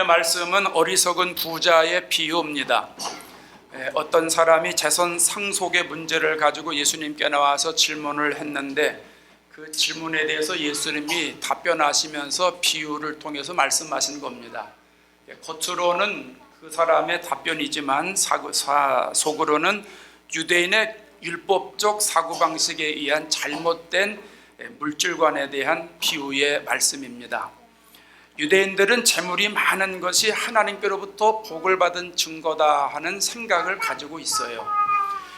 말씀은 어리석은 부자의 비유입니다. 어떤 사람이 재산 상속의 문제를 가지고 예수님께 나와서 질문을 했는데 그 질문에 대해서 예수님이 답변하시면서 비유를 통해서 말씀하신 겁니다. 겉으로는 그 사람의 답변이지만 속으로는 유대인의 율법적 사고방식에 의한 잘못된 물질관에 대한 비유의 말씀입니다. 유대인들은 재물이 많은 것이 하나님께로부터 복을 받은 증거다 하는 생각을 가지고 있어요.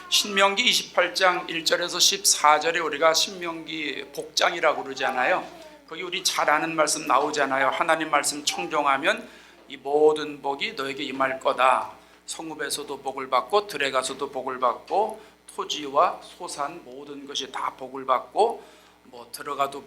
신명기 28장 1절에서 14절에 우리가 신명기 복장이라고 그러잖아요. 거기 우리 잘 아는 말씀 나오잖아요. 하나님 말씀 청종하면 이 모든 복이 너에게 임할 거다. 성읍에서도 복을 받고 들에 가서도 복을 받고 토지와 소산 모든 것이 다 복을 받고 들어가도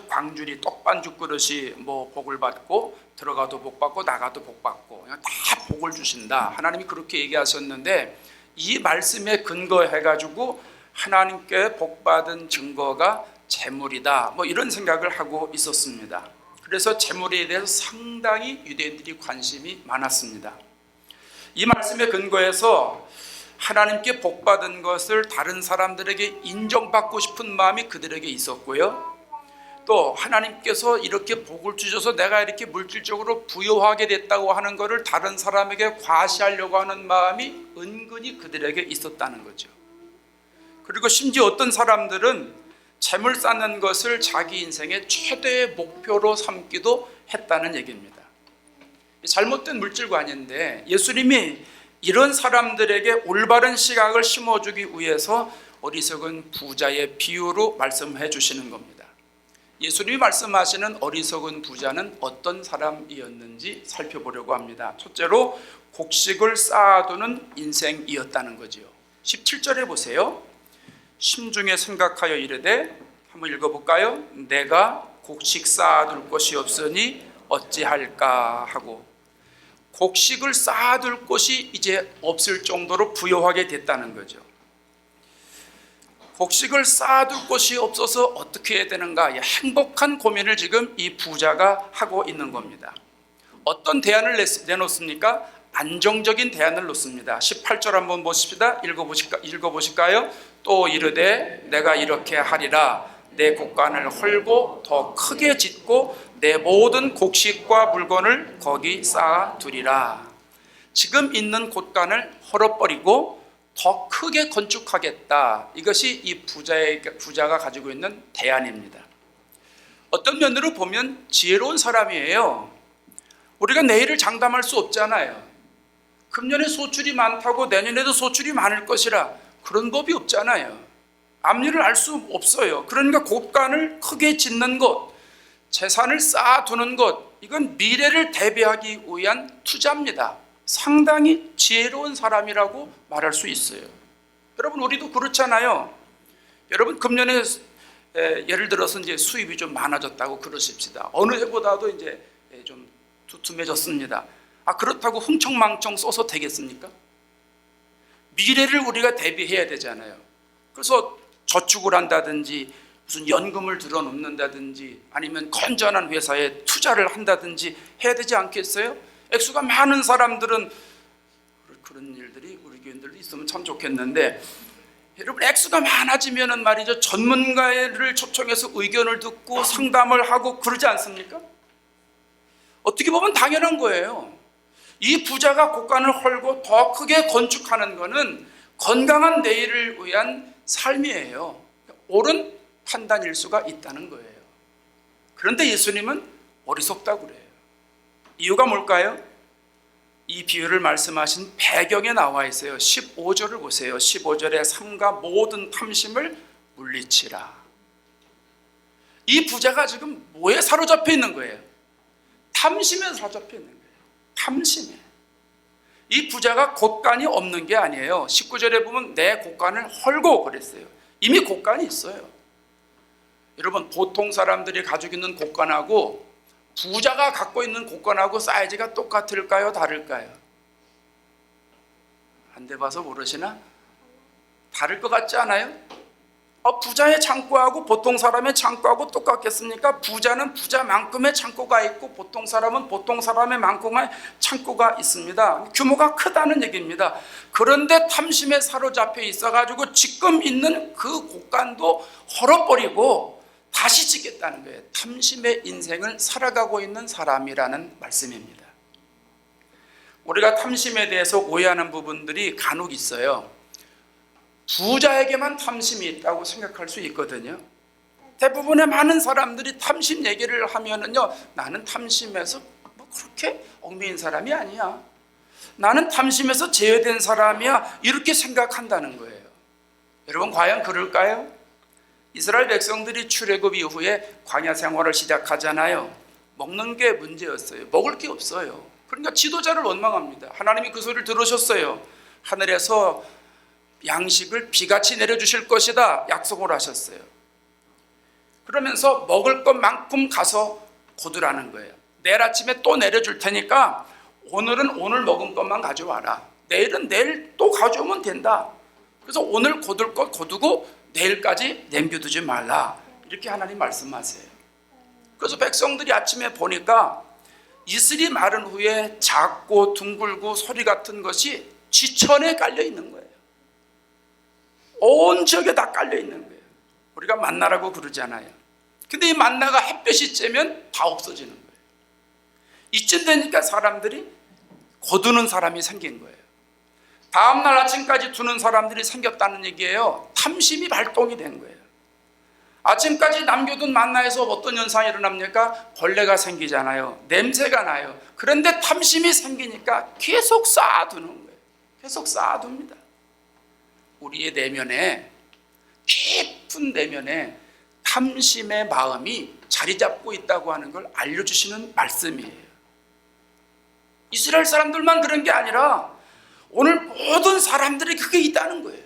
광주리 떡반죽 그릇이 복을 받고 들어가도 복 받고 나가도 복 받고 그냥 다 복을 주신다. 하나님이 그렇게 얘기하셨는데 이 말씀에 근거해 가지고 하나님께 복 받은 증거가 재물이다. 이런 생각을 하고 있었습니다. 그래서 재물에 대해서 상당히 유대인들이 관심이 많았습니다. 이 말씀에 근거해서 하나님께 복 받은 것을 다른 사람들에게 인정받고 싶은 마음이 그들에게 있었고요. 또 하나님께서 이렇게 복을 주셔서 내가 이렇게 물질적으로 부유하게 됐다고 하는 것을 다른 사람에게 과시하려고 하는 마음이 은근히 그들에게 있었다는 거죠. 그리고 심지어 어떤 사람들은 재물 쌓는 것을 자기 인생의 최대의 목표로 삼기도 했다는 얘기입니다. 잘못된 물질관인데 예수님이 이런 사람들에게 올바른 시각을 심어주기 위해서 어리석은 부자의 비유로 말씀해 주시는 겁니다. 예수님이 말씀하시는 어리석은 부자는 어떤 사람이었는지 살펴보려고 합니다. 첫째로 곡식을 쌓아두는 인생이었다는 거죠. 17절에 보세요. 심중에 생각하여 이르되, 한번 읽어볼까요? 내가 곡식 쌓아둘 것이 없으니 어찌할까 하고, 곡식을 쌓아둘 곳이 이제 없을 정도로 부유하게 됐다는 거죠. 곡식을 쌓아둘 곳이 없어서 어떻게 해야 되는가, 행복한 고민을 지금 이 부자가 하고 있는 겁니다. 어떤 대안을 내놓습니까? 안정적인 대안을 놓습니다. 18절 한번 보십시다. 읽어보실까요? 또 이르되 내가 이렇게 하리라. 내 곡간을 헐고 더 크게 짓고 내 모든 곡식과 물건을 거기 쌓아두리라. 지금 있는 곡간을 헐어버리고 더 크게 건축하겠다. 이것이 이 부자가 가지고 있는 대안입니다. 어떤 면으로 보면 지혜로운 사람이에요. 우리가 내일을 장담할 수 없잖아요. 금년에 소출이 많다고 내년에도 소출이 많을 것이라 그런 법이 없잖아요. 앞일을 알 수 없어요. 그러니까 곡간을 크게 짓는 것, 재산을 쌓아두는 것, 이건 미래를 대비하기 위한 투자입니다. 상당히 지혜로운 사람이라고 말할 수 있어요. 여러분, 우리도 그렇잖아요. 여러분, 금년에 예를 들어서 이제 수입이 좀 많아졌다고 그러십시다. 어느 해보다도 이제 좀 두툼해졌습니다. 그렇다고 흥청망청 써서 되겠습니까? 미래를 우리가 대비해야 되잖아요. 그래서 저축을 한다든지 무슨 연금을 들어놓는다든지 아니면 건전한 회사에 투자를 한다든지 해야 되지 않겠어요? 액수가 많은 사람들은 그런 일들이 우리 교인들도 있으면 참 좋겠는데, 여러분, 액수가 많아지면은 말이죠, 전문가를 초청해서 의견을 듣고 상담을 하고 그러지 않습니까? 어떻게 보면 당연한 거예요. 이 부자가 곡간을 헐고 더 크게 건축하는 것은 건강한 내일을 위한 삶이에요. 옳은 판단일 수가 있다는 거예요. 그런데 예수님은 어리석다고 그래요. 이유가 뭘까요? 이 비유를 말씀하신 배경에 나와 있어요. 15절을 보세요. 15절에 삼가 모든 탐심을 물리치라. 이 부자가 지금 뭐에 사로잡혀 있는 거예요? 탐심에 사로잡혀 있는 거예요. 탐심에. 이 부자가 곡간이 없는 게 아니에요. 19절에 보면 내 곡간을 헐고 그랬어요. 이미 곡간이 있어요. 여러분, 보통 사람들이 가지고 있는 곡간하고 부자가 갖고 있는 곡간하고 사이즈가 똑같을까요? 다를까요? 안 돼봐서 모르시나? 다를 것 같지 않아요? 부자의 창고하고 보통 사람의 창고하고 똑같겠습니까? 부자는 부자만큼의 창고가 있고 보통 사람은 보통 사람의 만큼의 창고가 있습니다. 규모가 크다는 얘기입니다. 그런데 탐심에 사로잡혀 있어가지고 지금 있는 그 곳간도 헐어버리고 다시 짓겠다는 거예요. 탐심의 인생을 살아가고 있는 사람이라는 말씀입니다. 우리가 탐심에 대해서 오해하는 부분들이 간혹 있어요. 부자에게만 탐심이 있다고 생각할 수 있거든요. 대부분의 많은 사람들이 탐심 얘기를 하면은요, 나는 탐심에서 뭐 그렇게 얽매인 사람이 아니야, 나는 탐심에서 제외된 사람이야, 이렇게 생각한다는 거예요. 여러분, 과연 그럴까요? 이스라엘 백성들이 출애굽 이후에 광야 생활을 시작하잖아요. 먹는 게 문제였어요. 먹을 게 없어요. 그러니까 지도자를 원망합니다. 하나님이 그 소리를 들으셨어요. 하늘에서 양식을 비같이 내려주실 것이다 약속을 하셨어요. 그러면서 먹을 것만큼 가서 거두라는 거예요. 내일 아침에 또 내려줄 테니까 오늘은 오늘 먹은 것만 가져와라. 내일은 내일 또 가져오면 된다. 그래서 오늘 거둘 것 거두고 내일까지 남겨두지 말라. 이렇게 하나님 말씀하세요. 그래서 백성들이 아침에 보니까 이슬이 마른 후에 작고 둥글고 소리 같은 것이 지천에 깔려 있는 거예요. 온 지역에 다 깔려 있는 거예요. 우리가 만나라고 그러잖아요. 근데 이 만나가 햇볕이 쬐면 다 없어지는 거예요. 이쯤 되니까 사람들이 거두는 사람이 생긴 거예요. 다음날 아침까지 두는 사람들이 생겼다는 얘기예요. 탐심이 발동이 된 거예요. 아침까지 남겨둔 만나에서 어떤 현상이 일어납니까? 벌레가 생기잖아요. 냄새가 나요. 그런데 탐심이 생기니까 계속 쌓아두는 거예요. 계속 쌓아둡니다. 우리의 내면에, 깊은 내면에 탐심의 마음이 자리 잡고 있다고 하는 걸 알려주시는 말씀이에요. 이스라엘 사람들만 그런 게 아니라 오늘 모든 사람들이 그게 있다는 거예요.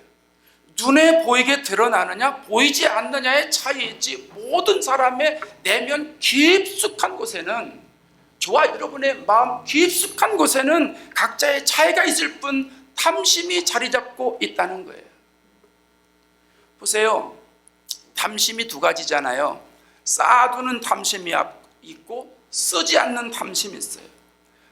눈에 보이게 드러나느냐 보이지 않느냐의 차이이지, 모든 사람의 내면 깊숙한 곳에는, 저와 여러분의 마음 깊숙한 곳에는 각자의 차이가 있을 뿐 탐심이 자리 잡고 있다는 거예요. 보세요. 탐심이 두 가지잖아요. 쌓아두는 탐심이 있고 쓰지 않는 탐심이 있어요.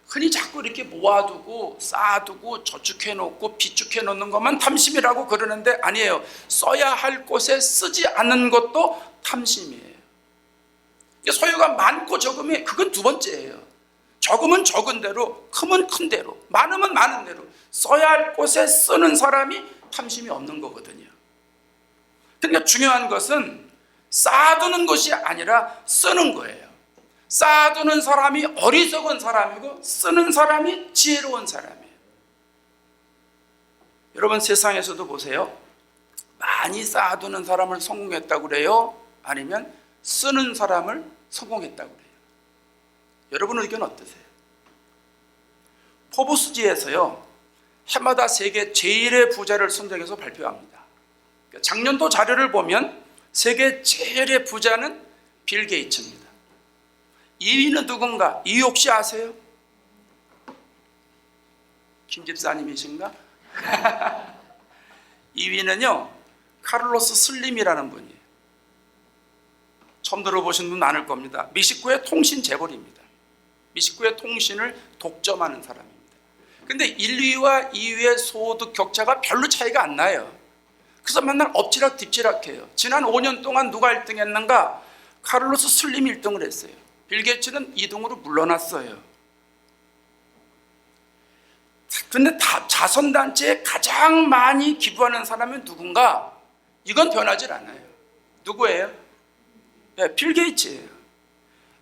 흔히 자꾸 이렇게 모아두고 쌓아두고 저축해 놓고 비축해 놓는 것만 탐심이라고 그러는데 아니에요. 써야 할 곳에 쓰지 않는 것도 탐심이에요. 소유가 많고 적으면 그건 두 번째예요. 적으면 적은 대로, 크면 큰 대로, 많으면 많은 대로 써야 할 곳에 쓰는 사람이 탐심이 없는 거거든요. 그러니까 중요한 것은 쌓아두는 것이 아니라 쓰는 거예요. 쌓아두는 사람이 어리석은 사람이고 쓰는 사람이 지혜로운 사람이에요. 여러분, 세상에서도 보세요. 많이 쌓아두는 사람을 성공했다고 그래요? 아니면 쓰는 사람을 성공했다고 그래요? 여러분 의견 어떠세요? 포브스지에서요, 해마다 세계 제일의 부자를 선정해서 발표합니다. 작년도 자료를 보면 세계 제일의 부자는 빌 게이츠입니다. 2위는 누군가? 2위 혹시 아세요? 김 집사님이신가? 2위는요 카를로스 슬림이라는 분이에요. 처음 들어보신 분 많을 겁니다. 멕시코의 통신 재벌입니다. 멕시코의 통신을 독점하는 사람입니다. 근데 1위와 2위의 소득 격차가 별로 차이가 안 나요. 그래서 맨날 엎치락 뒤치락해요. 지난 5년 동안 누가 1등 했는가? 카를로스 슬림이 1등을 했어요. 빌 게이츠는 2등으로 물러났어요. 그런데 자선단체에 가장 많이 기부하는 사람은 누군가? 이건 변하질 않아요. 누구예요? 네, 빌 게이츠예요.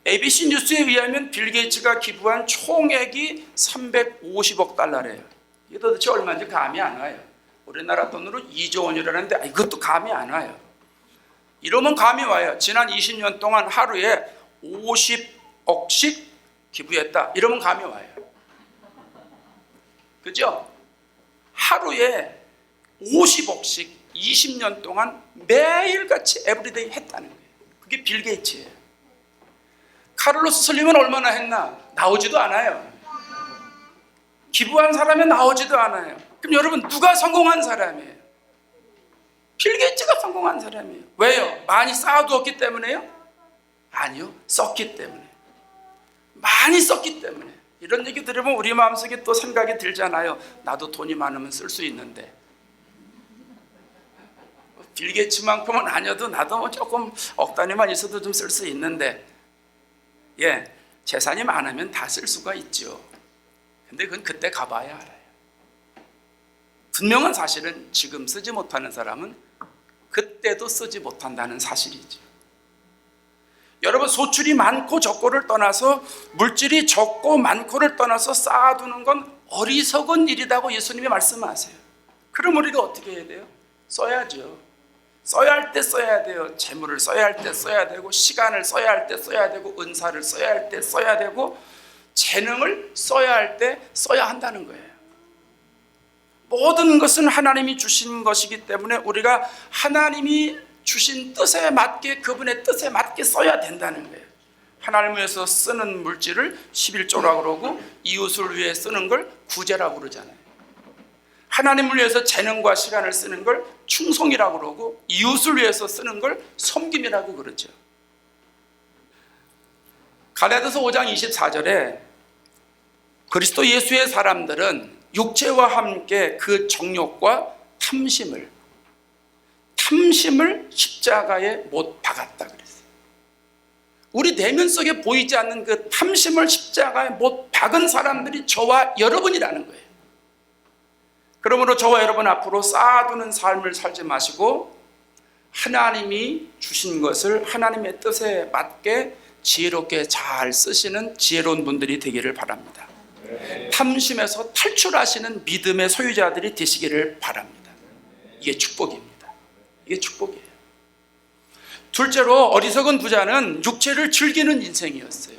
ABC 뉴스에 의하면 빌 게이츠가 기부한 총액이 350억 달러래요. 이게 도대체 얼마인지 감이 안 와요. 우리나라 돈으로 2조 원이라는데 이것도 감이 안 와요. 이러면 감이 와요. 지난 20년 동안 하루에 50억씩 기부했다. 이러면 감이 와요. 그죠? 하루에 50억씩 20년 동안 매일같이 에브리데이 했다는 거예요. 그게 빌 게이츠예요. 카를로스 슬림은 얼마나 했나? 나오지도 않아요. 기부한 사람이 나오지도 않아요. 그럼 여러분, 누가 성공한 사람이에요? 빌 게이츠가 성공한 사람이에요. 왜요? 많이 쌓아두었기 때문에요? 아니요, 썼기 때문에. 많이 썼기 때문에. 이런 얘기 들으면 우리 마음속에 또 생각이 들잖아요. 나도 돈이 많으면 쓸 수 있는데, 빌 게이츠만큼은 아니어도 나도 뭐 조금 억 단위만 있어도 좀 쓸 수 있는데, 예, 재산이 많으면 다 쓸 수가 있죠. 근데 그건 그때 가봐야 알아요. 분명한 사실은 지금 쓰지 못하는 사람은 그때도 쓰지 못한다는 사실이죠. 여러분, 소출이 많고 적고를 떠나서, 물질이 적고 많고를 떠나서 쌓아두는 건 어리석은 일이라고 예수님이 말씀하세요. 그럼 우리가 어떻게 해야 돼요? 써야죠. 써야 할 때 써야 돼요. 재물을 써야 할 때 써야 되고, 시간을 써야 할 때 써야 되고, 은사를 써야 할 때 써야 되고, 재능을 써야 할 때 써야 한다는 거예요. 모든 것은 하나님이 주신 것이기 때문에 우리가 하나님이 주신 뜻에 맞게, 그분의 뜻에 맞게 써야 된다는 거예요. 하나님을 위해서 쓰는 물질을 11조라고 그러고, 이웃을 위해 쓰는 걸 구제라고 그러잖아요. 하나님을 위해서 재능과 시간을 쓰는 걸 충성이라고 그러고, 이웃을 위해서 쓰는 걸 섬김이라고 그러죠. 갈라디아서 5장 24절에 그리스도 예수의 사람들은 육체와 함께 그 정욕과 탐심을 십자가에 못 박았다 그랬어요. 우리 내면 속에 보이지 않는 그 탐심을 십자가에 못 박은 사람들이 저와 여러분이라는 거예요. 그러므로 저와 여러분 앞으로 쌓아두는 삶을 살지 마시고, 하나님이 주신 것을 하나님의 뜻에 맞게 지혜롭게 잘 쓰시는 지혜로운 분들이 되기를 바랍니다. 탐심에서 탈출하시는 믿음의 소유자들이 되시기를 바랍니다. 이게 축복입니다. 이게 축복이에요. 둘째로, 어리석은 부자는 육체를 즐기는 인생이었어요.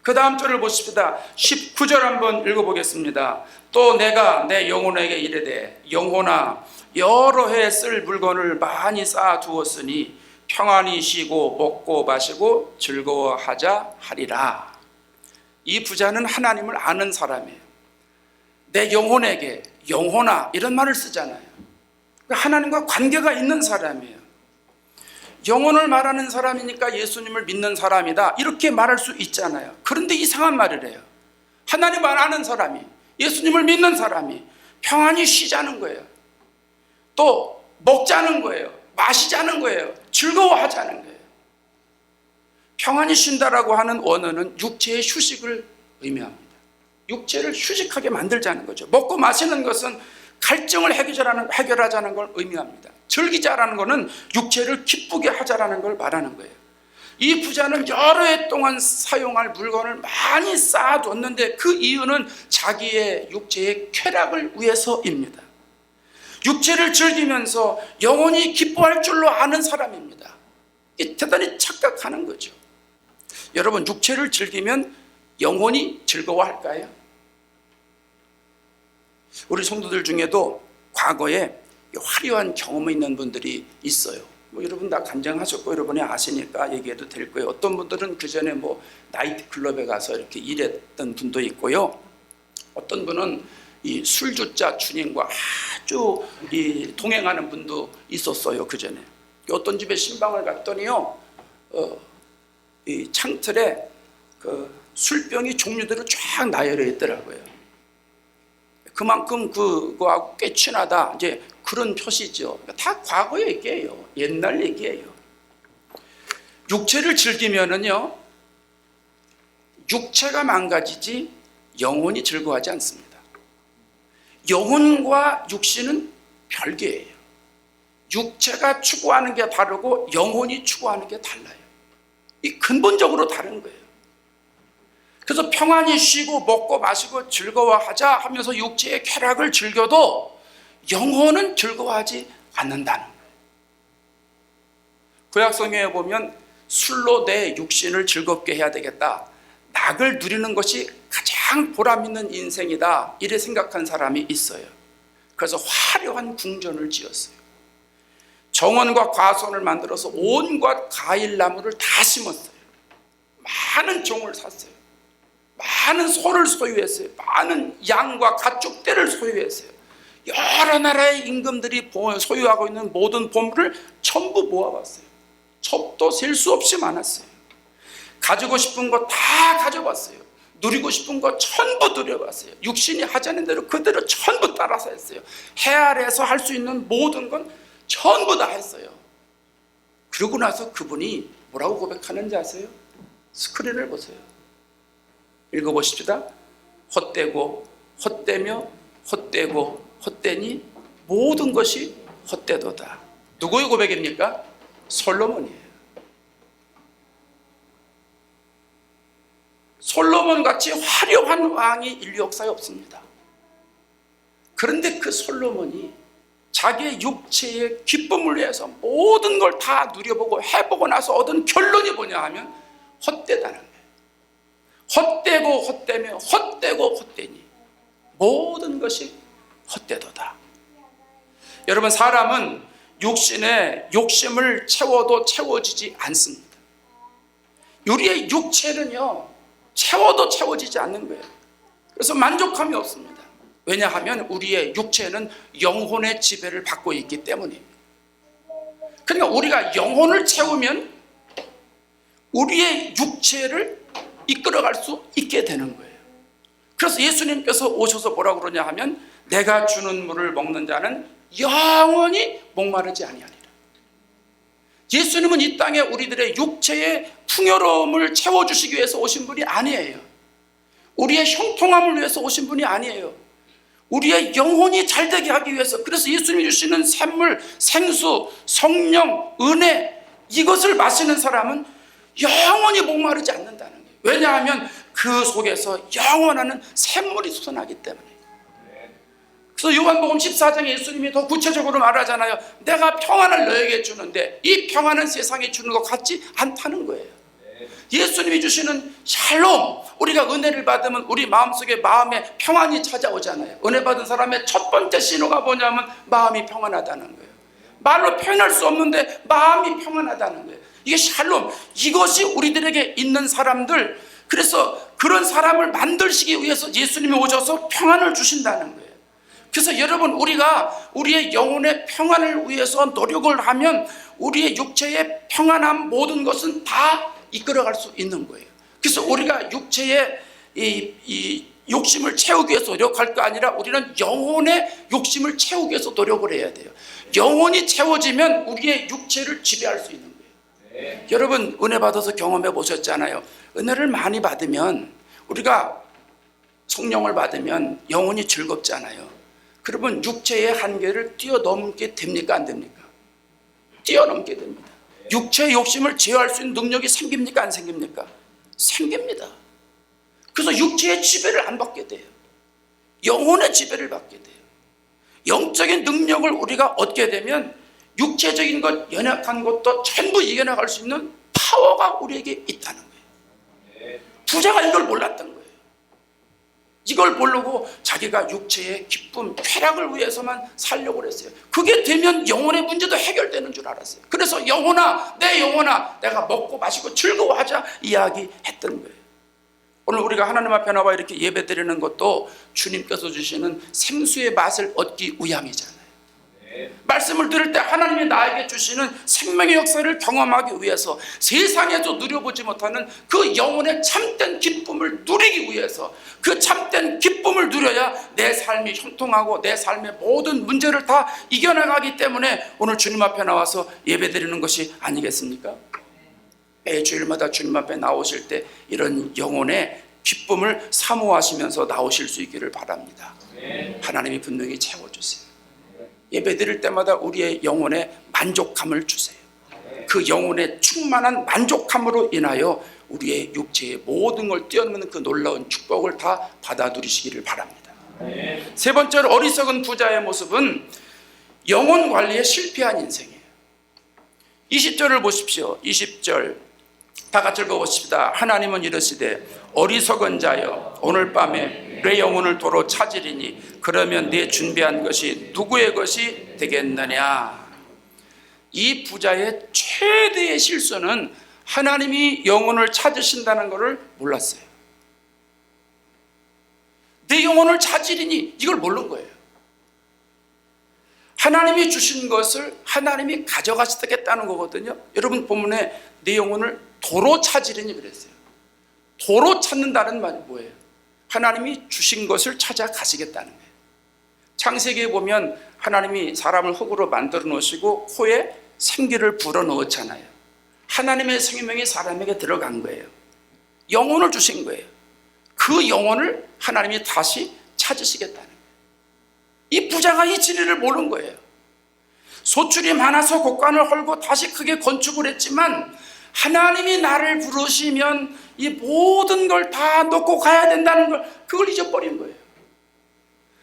그 다음 절을 보십시다. 19절 한번 읽어보겠습니다. 또 내가 내 영혼에게 이르되, 영혼아, 여러 해 쓸 물건을 많이 쌓아두었으니 평안히 쉬고 먹고 마시고 즐거워하자 하리라. 이 부자는 하나님을 아는 사람이에요. 내 영혼에게, 영혼아, 이런 말을 쓰잖아요. 하나님과 관계가 있는 사람이에요. 영혼을 말하는 사람이니까 예수님을 믿는 사람이다, 이렇게 말할 수 있잖아요. 그런데 이상한 말을 해요. 하나님을 아는 사람이, 예수님을 믿는 사람이 평안히 쉬자는 거예요. 또 먹자는 거예요. 마시자는 거예요. 즐거워하자는 거예요. 평안히 쉰다라고 하는 원어는 육체의 휴식을 의미합니다. 육체를 휴식하게 만들자는 거죠. 먹고 마시는 것은 갈증을 해결하자는 걸 의미합니다. 즐기자라는 것은 육체를 기쁘게 하자라는 걸 말하는 거예요. 이 부자는 여러 해 동안 사용할 물건을 많이 쌓아뒀는데 그 이유는 자기의 육체의 쾌락을 위해서입니다. 육체를 즐기면서 영혼이 기뻐할 줄로 아는 사람입니다. 이게 대단히 착각하는 거죠. 여러분, 육체를 즐기면 영혼이 즐거워할까요? 우리 성도들 중에도 과거에 화려한 경험이 있는 분들이 있어요. 여러분 다 간증하셨고 여러분이 아시니까 얘기해도 될 거예요. 어떤 분들은 그 전에 나이트 클럽에 가서 이렇게 일했던 분도 있고요. 어떤 분은 이 술주자 주님과 아주 동행하는 분도 있었어요. 그 전에 어떤 집에 신방을 갔더니요, 이 창틀에 그 술병이 종류대로 쫙 나열해 있더라고요. 그만큼 그거하고 꽤 친하다, 이제 그런 표시죠. 다 과거 얘기예요. 옛날 얘기예요. 육체를 즐기면은요, 육체가 망가지지 영혼이 즐거워하지 않습니다. 영혼과 육신은 별개예요. 육체가 추구하는 게 다르고 영혼이 추구하는 게 달라요. 이 근본적으로 다른 거예요. 그래서 평안히 쉬고 먹고 마시고 즐거워하자 하면서 육체의 쾌락을 즐겨도 영혼은 즐거워하지 않는다는 거예요. 구약성경에 보면 술로 내 육신을 즐겁게 해야 되겠다, 낙을 누리는 것이 가장 보람있는 인생이다, 이래 생각한 사람이 있어요. 그래서 화려한 궁전을 지었어요. 정원과 과수원을 만들어서 온갖 과일나무를 다 심었어요. 많은 종을 샀어요. 많은 소를 소유했어요. 많은 양과 가축대를 소유했어요. 여러 나라의 임금들이 소유하고 있는 모든 보물을 전부 모아봤어요. 첩도 셀 수 없이 많았어요. 가지고 싶은 거 다 가져봤어요. 누리고 싶은 거 전부 누려봤어요. 육신이 하자는 대로 그대로 전부 따라서 했어요. 해 아래에서 할 수 있는 모든 건 전부 다 했어요. 그러고 나서 그분이 뭐라고 고백하는지 아세요? 스크린을 보세요. 읽어보십시다. 헛되고 헛되며 헛되고 헛되니 모든 것이 헛되도다. 누구의 고백입니까? 솔로몬이에요. 솔로몬 같이 화려한 왕이 인류 역사에 없습니다. 그런데 그 솔로몬이 자기의 육체의 기쁨을 위해서 모든 걸 다 누려보고 해보고 나서 얻은 결론이 뭐냐 하면 헛되다는 거예요. 헛되고 헛되며 헛되고 헛되니 모든 것이 헛되도다. 여러분, 사람은 육신에 욕심을 채워도 채워지지 않습니다. 우리의 육체는요, 채워도 채워지지 않는 거예요. 그래서 만족함이 없습니다. 왜냐하면 우리의 육체는 영혼의 지배를 받고 있기 때문입니다. 그러니까 우리가 영혼을 채우면 우리의 육체를 이끌어갈 수 있게 되는 거예요. 그래서 예수님께서 오셔서 뭐라고 그러냐 하면 내가 주는 물을 먹는 자는 영원히 목마르지 아니하리라. 예수님은 이 땅에 우리들의 육체의 풍요로움을 채워주시기 위해서 오신 분이 아니에요. 우리의 형통함을 위해서 오신 분이 아니에요. 우리의 영혼이 잘되게 하기 위해서. 그래서 예수님이 주시는 샘물, 생수, 성령, 은혜, 이것을 마시는 사람은 영원히 목마르지 않는다는 거예요. 왜냐하면 그 속에서 영원한 샘물이 솟아나기 때문에. 그래서 요한복음 14장에 예수님이 더 구체적으로 말하잖아요. 내가 평안을 너에게 주는데 이 평안은 세상에 주는 것 같지 않다는 거예요. 예수님이 주시는 샬롬, 우리가 은혜를 받으면 우리 마음속에 마음에 평안이 찾아오잖아요. 은혜 받은 사람의 첫 번째 신호가 뭐냐면 마음이 평안하다는 거예요. 말로 표현할 수 없는데 마음이 평안하다는 거예요. 이게 샬롬, 이것이 우리들에게 있는 사람들, 그래서 그런 사람을 만들시기 위해서 예수님이 오셔서 평안을 주신다는 거예요. 그래서 여러분, 우리가 우리의 영혼의 평안을 위해서 노력을 하면 우리의 육체의 평안함 모든 것은 다 이끌어갈 수 있는 거예요. 그래서 우리가 육체의 이 욕심을 채우기 위해서 노력할 거 아니라 우리는 영혼의 욕심을 채우기 위해서 노력을 해야 돼요. 영혼이 채워지면 우리의 육체를 지배할 수 있는 거예요. 네. 여러분, 은혜 받아서 경험해 보셨잖아요. 은혜를 많이 받으면, 우리가 성령을 받으면 영혼이 즐겁잖아요. 그러면 육체의 한계를 뛰어넘게 됩니까? 안 됩니까? 뛰어넘게 됩니다. 육체의 욕심을 제어할 수 있는 능력이 생깁니까? 안 생깁니까? 생깁니다. 그래서 육체의 지배를 안 받게 돼요. 영혼의 지배를 받게 돼요. 영적인 능력을 우리가 얻게 되면 육체적인 것, 연약한 것도 전부 이겨나갈 수 있는 파워가 우리에게 있다는 거예요. 부자가 이걸 몰랐던 거예요. 이걸 모르고 자기가 육체의 기쁨, 쾌락을 위해서만 살려고 했어요. 그게 되면 영혼의 문제도 해결되는 줄 알았어요. 그래서 영혼아, 내 영혼아, 내가 먹고 마시고 즐거워하자 이야기했던 거예요. 오늘 우리가 하나님 앞에 나와 이렇게 예배드리는 것도 주님께서 주시는 생수의 맛을 얻기 위함이잖아요. 말씀을 들을 때 하나님이 나에게 주시는 생명의 역사를 경험하기 위해서, 세상에서 누려보지 못하는 그 영혼의 참된 기쁨을 누리기 위해서, 그 참된 기쁨을 누려야 내 삶이 형통하고 내 삶의 모든 문제를 다 이겨나가기 때문에 오늘 주님 앞에 나와서 예배드리는 것이 아니겠습니까? 매주일마다 주님 앞에 나오실 때 이런 영혼의 기쁨을 사모하시면서 나오실 수 있기를 바랍니다. 하나님이 분명히 채워주세요. 예배드릴 때마다 우리의 영혼에 만족함을 주세요. 그 영혼의 충만한 만족함으로 인하여 우리의 육체의 모든 걸 뛰어넘는 그 놀라운 축복을 다 받아 누리시기를 바랍니다. 세 번째로, 어리석은 부자의 모습은 영혼 관리에 실패한 인생이에요. 20절을 보십시오. 20절 다 같이 읽어보십시다. 하나님은 이르시되 어리석은 자여, 오늘 밤에 내 영혼을 도로 찾으리니 그러면 네 준비한 것이 누구의 것이 되겠느냐. 이 부자의 최대의 실수는 하나님이 영혼을 찾으신다는 것을 몰랐어요. 내 영혼을 찾으리니 이걸 모른 거예요. 하나님이 주신 것을 하나님이 가져가시겠다는 거거든요. 여러분 본문에 내 영혼을 도로 찾으리니 그랬어요. 도로 찾는다는 말이 뭐예요? 하나님이 주신 것을 찾아가시겠다는 거예요. 창세기에 보면 하나님이 사람을 흙으로 만들어 놓으시고 코에 생기를 불어 넣었잖아요. 하나님의 생명이 사람에게 들어간 거예요. 영혼을 주신 거예요. 그 영혼을 하나님이 다시 찾으시겠다는 거예요. 이 부자가 이 진리를 모르는 거예요. 소출이 많아서 곡간을 헐고 다시 크게 건축을 했지만 하나님이 나를 부르시면 이 모든 걸 다 놓고 가야 된다는 걸 그걸 잊어버린 거예요.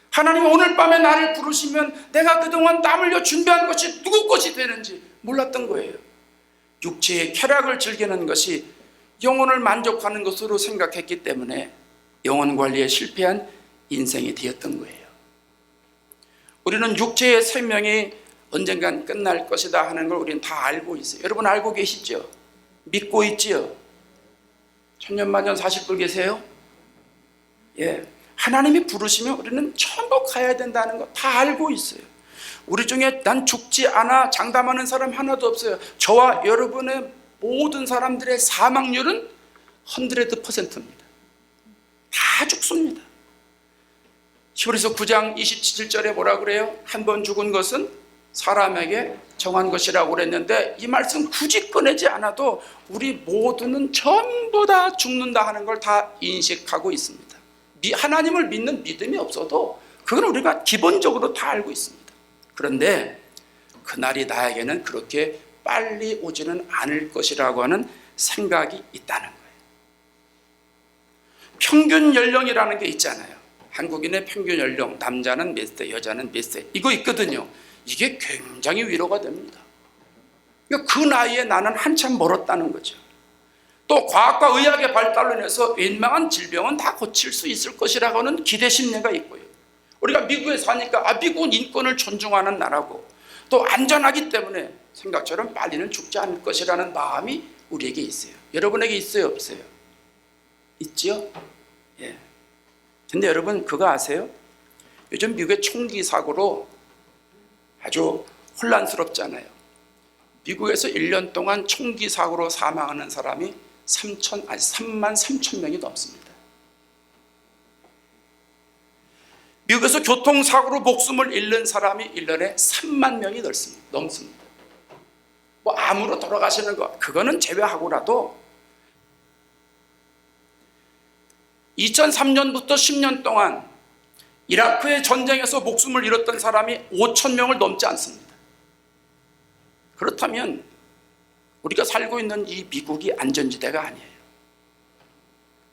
하나님이 오늘 밤에 나를 부르시면 내가 그동안 땀 흘려 준비한 것이 누구 것이 되는지 몰랐던 거예요. 육체의 쾌락을 즐기는 것이 영혼을 만족하는 것으로 생각했기 때문에 영혼 관리에 실패한 인생이 되었던 거예요. 우리는 육체의 생명이 언젠간 끝날 것이다 하는 걸 우리는 다 알고 있어요. 여러분 알고 계시죠? 믿고 있지요? 천년만년 사실 분 계세요? 예, 하나님이 부르시면 우리는 전부 가야 된다는 거 다 알고 있어요. 우리 중에 난 죽지 않아 장담하는 사람 하나도 없어요. 저와 여러분의 모든 사람들의 사망률은 100%입니다. 다 죽습니다. 히브리서 9장 27절에 뭐라 그래요? 한 번 죽은 것은 사람에게 정한 것이라고 그랬는데 이 말씀 굳이 꺼내지 않아도 우리 모두는 전부 다 죽는다 하는 걸 다 인식하고 있습니다. 하나님을 믿는 믿음이 없어도 그건 우리가 기본적으로 다 알고 있습니다. 그런데 그날이 나에게는 그렇게 빨리 오지는 않을 것이라고 하는 생각이 있다는 거예요. 평균 연령이라는 게 있잖아요. 한국인의 평균 연령, 남자는 몇 세, 여자는 몇 세, 이거 있거든요. 이게 굉장히 위로가 됩니다. 그 나이에 나는 한참 멀었다는 거죠. 또 과학과 의학의 발달로 인해서 웬만한 질병은 다 고칠 수 있을 것이라고 하는 기대 심리가 있고요. 우리가 미국에 사니까 미국은 인권을 존중하는 나라고 또 안전하기 때문에 생각처럼 빨리는 죽지 않을 것이라는 마음이 우리에게 있어요. 여러분에게 있어요, 없어요? 있지요? 예. 근데 여러분 그거 아세요? 요즘 미국의 총기 사고로 아주 혼란스럽잖아요. 미국에서 1년 동안 총기 사고로 사망하는 사람이 3만 3천 명이 넘습니다. 미국에서 교통사고로 목숨을 잃는 사람이 1년에 3만 명이 넘습니다. 뭐 암으로 돌아가시는 거 그거는 제외하고라도 2003년부터 10년 동안 이라크의 전쟁에서 목숨을 잃었던 사람이 5천 명을 넘지 않습니다. 그렇다면 우리가 살고 있는 이 미국이 안전지대가 아니에요.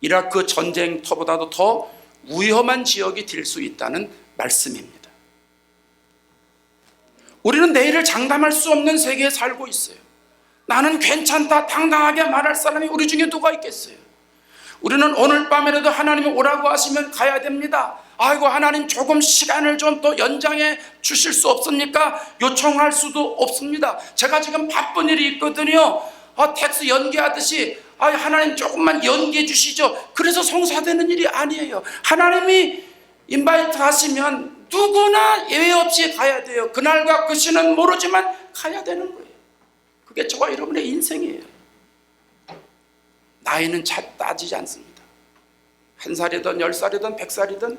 이라크 전쟁터보다도 더 위험한 지역이 될 수 있다는 말씀입니다. 우리는 내일을 장담할 수 없는 세계에 살고 있어요. 나는 괜찮다 당당하게 말할 사람이 우리 중에 누가 있겠어요? 우리는 오늘 밤에라도 하나님이 오라고 하시면 가야 됩니다. 아이고 하나님 조금 시간을 좀 더 연장해 주실 수 없습니까? 요청할 수도 없습니다. 제가 지금 바쁜 일이 있거든요. 텍스 연기하듯이 하나님 조금만 연기해 주시죠. 그래서 성사되는 일이 아니에요. 하나님이 인바이트 하시면 누구나 예외 없이 가야 돼요. 그날과 그 시는 모르지만 가야 되는 거예요. 그게 저와 여러분의 인생이에요. 나이는 따지지 않습니다. 1살이든 10살이든 100살이든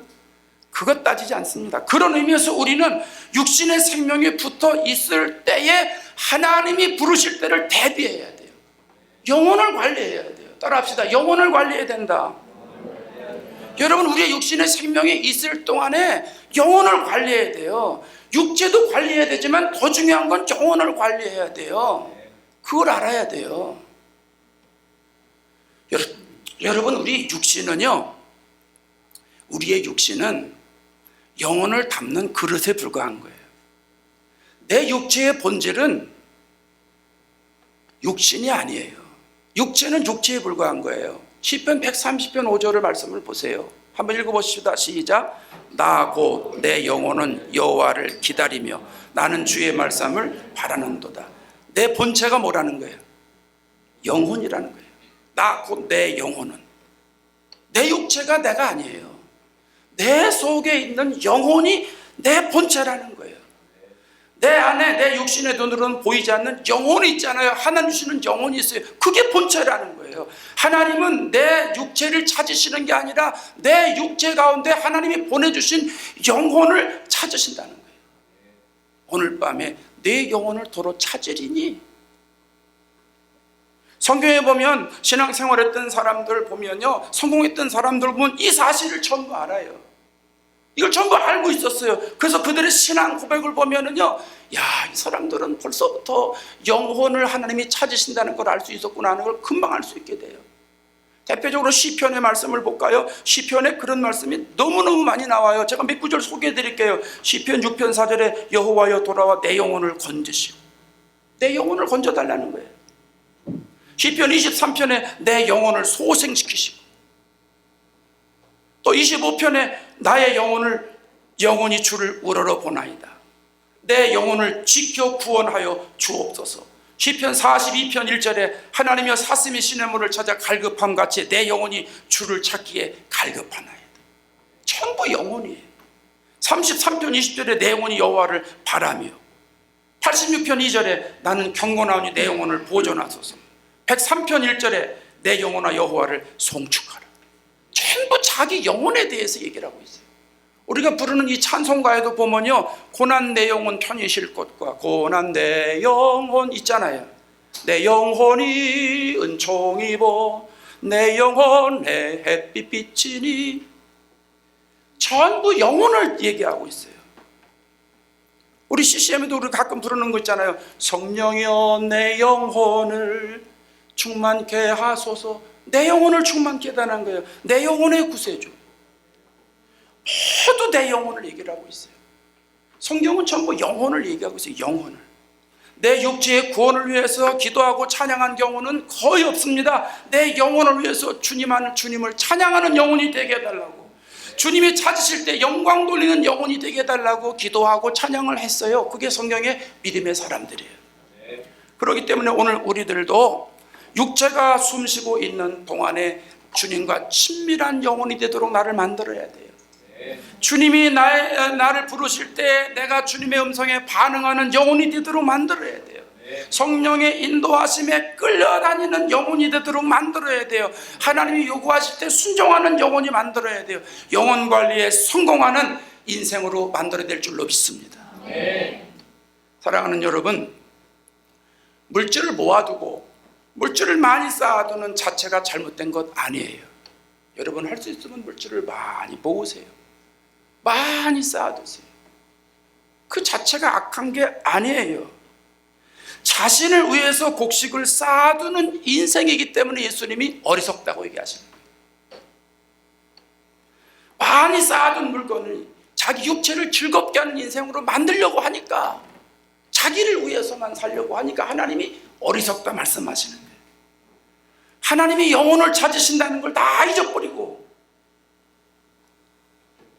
그것 따지지 않습니다. 그런 의미에서 우리는 육신의 생명이 붙어 있을 때에 하나님이 부르실 때를 대비해야 돼요. 영혼을 관리해야 돼요. 따라합시다. 영혼을 관리해야 된다. 여러분 우리의 육신의 생명이 있을 동안에 영혼을 관리해야 돼요. 육체도 관리해야 되지만 더 중요한 건 영혼을 관리해야 돼요. 그걸 알아야 돼요. 여러분 우리의 육신은 영혼을 담는 그릇에 불과한 거예요. 내 육체의 본질은 육신이 아니에요. 육체는 육체에 불과한 거예요. 시편 130편 5절의 말씀을 보세요. 한번 읽어보십시다. 시작. 나 곧 내 영혼은 여호와를 기다리며 나는 주의 말씀을 바라는도다. 내 본체가 뭐라는 거예요? 영혼이라는 거예요. 나 곧 내 영혼은, 내 육체가 내가 아니에요. 내 속에 있는 영혼이 내 본체라는 거예요. 안에 내 육신의 눈으로는 보이지 않는 영혼이 있잖아요. 하나님 주시는 영혼이 있어요. 그게 본체라는 거예요. 하나님은 내 육체를 찾으시는 게 아니라 내 육체 가운데 하나님이 보내주신 영혼을 찾으신다는 거예요. 오늘 밤에 내 영혼을 도로 찾으리니. 성경에 보면 신앙생활했던 사람들 보면요, 성공했던 사람들 보면 이 사실을 전부 알아요. 이걸 전부 알고 있었어요. 그래서 그들의 신앙 고백을 보면은요, 야, 이 사람들은 벌써부터 영혼을 하나님이 찾으신다는 걸 알 수 있었구나 하는 걸 금방 알 수 있게 돼요. 대표적으로 시편의 말씀을 볼까요? 시편에 그런 말씀이 너무너무 많이 나와요. 제가 몇 구절 소개해 드릴게요. 시편 6편 4절에 여호와여 돌아와 내 영혼을 건지시고, 내 영혼을 건져달라는 거예요. 시편 23편에 내 영혼을 소생시키시고, 또 25편에 나의 영혼이 주를 우러러 보나이다. 내 영혼을 지켜 구원하여 주옵소서. 시편 42편 1절에 하나님여 사슴이 시냇물을 찾아 갈급함 같이 내 영혼이 주를 찾기에 갈급하나이다. 전부 영혼이에요. 33편 20절에 내 영혼이 여호와를 바라며, 86편 2절에 나는 경건하오니 내 영혼을 보존하소서. 103편 1절에 내 영혼아 여호와를 송축하라. 전부 자기 영혼에 대해서 얘기를 하고 있어요. 우리가 부르는 이 찬송가에도 보면요, 고난 내 영혼 편히 쉴 곳과 고난 내 영혼 있잖아요. 내 영혼이 은총 입어 내 영혼에 햇빛 비치니. 전부 영혼을 얘기하고 있어요. 우리 CCM에도 우리 가끔 부르는 거 있잖아요. 성령이여 내 영혼을 충만케 하소서. 내 영혼을 충만케 해달라는 거예요. 내 영혼의 구세주. 모두 내 영혼을 얘기를 하고 있어요. 성경은 전부 영혼을 얘기하고 있어요. 영혼을. 내 육체의 구원을 위해서 기도하고 찬양한 경우는 거의 없습니다. 내 영혼을 위해서 주님을 찬양하는 영혼이 되게 해달라고, 주님이 찾으실 때 영광 돌리는 영혼이 되게 해달라고 기도하고 찬양을 했어요. 그게 성경의 믿음의 사람들이에요. 그렇기 때문에 오늘 우리들도 육체가 숨쉬고 있는 동안에 주님과 친밀한 영혼이 되도록 나를 만들어야 돼요. 주님이 나를 부르실 때 내가 주님의 음성에 반응하는 영혼이 되도록 만들어야 돼요. 성령의 인도하심에 끌려다니는 영혼이 되도록 만들어야 돼요. 하나님이 요구하실 때 순종하는 영혼이 만들어야 돼요. 영혼 관리에 성공하는 인생으로 만들어야 될 줄로 믿습니다. 사랑하는 여러분, 물질을 모아두고 물질을 많이 쌓아두는 자체가 잘못된 것 아니에요. 여러분 할 수 있으면 물질을 많이 모으세요. 많이 쌓아두세요. 그 자체가 악한 게 아니에요. 자신을 위해서 곡식을 쌓아두는 인생이기 때문에 예수님이 어리석다고 얘기하십니다. 많이 쌓아둔 물건을 자기 육체를 즐겁게 하는 인생으로 만들려고 하니까, 자기를 위해서만 살려고 하니까 하나님이 어리석다 말씀하시는 거예요. 하나님이 영혼을 찾으신다는 걸 다 잊어버리고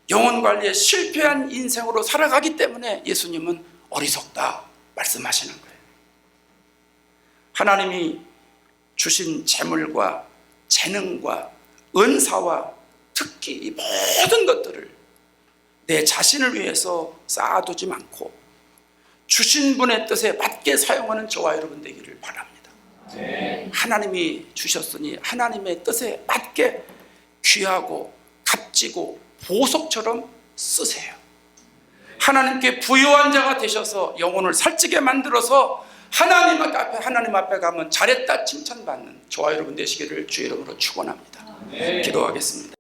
영혼 관리에 실패한 인생으로 살아가기 때문에 예수님은 어리석다 말씀하시는 거예요. 하나님이 주신 재물과 재능과 은사와 특히 이 모든 것들을 내 자신을 위해서 쌓아두지 않고 주신 분의 뜻에 맞게 사용하는 저와 여러분 되기를 바랍니다. 하나님이 주셨으니 하나님의 뜻에 맞게 귀하고 값지고 보석처럼 쓰세요. 하나님께 부요한 자가 되셔서 영혼을 살찌게 만들어서 하나님 앞에 가면 잘했다 칭찬받는 저와 여러분 되시기를 주의 이름으로 축원합니다. 기도하겠습니다.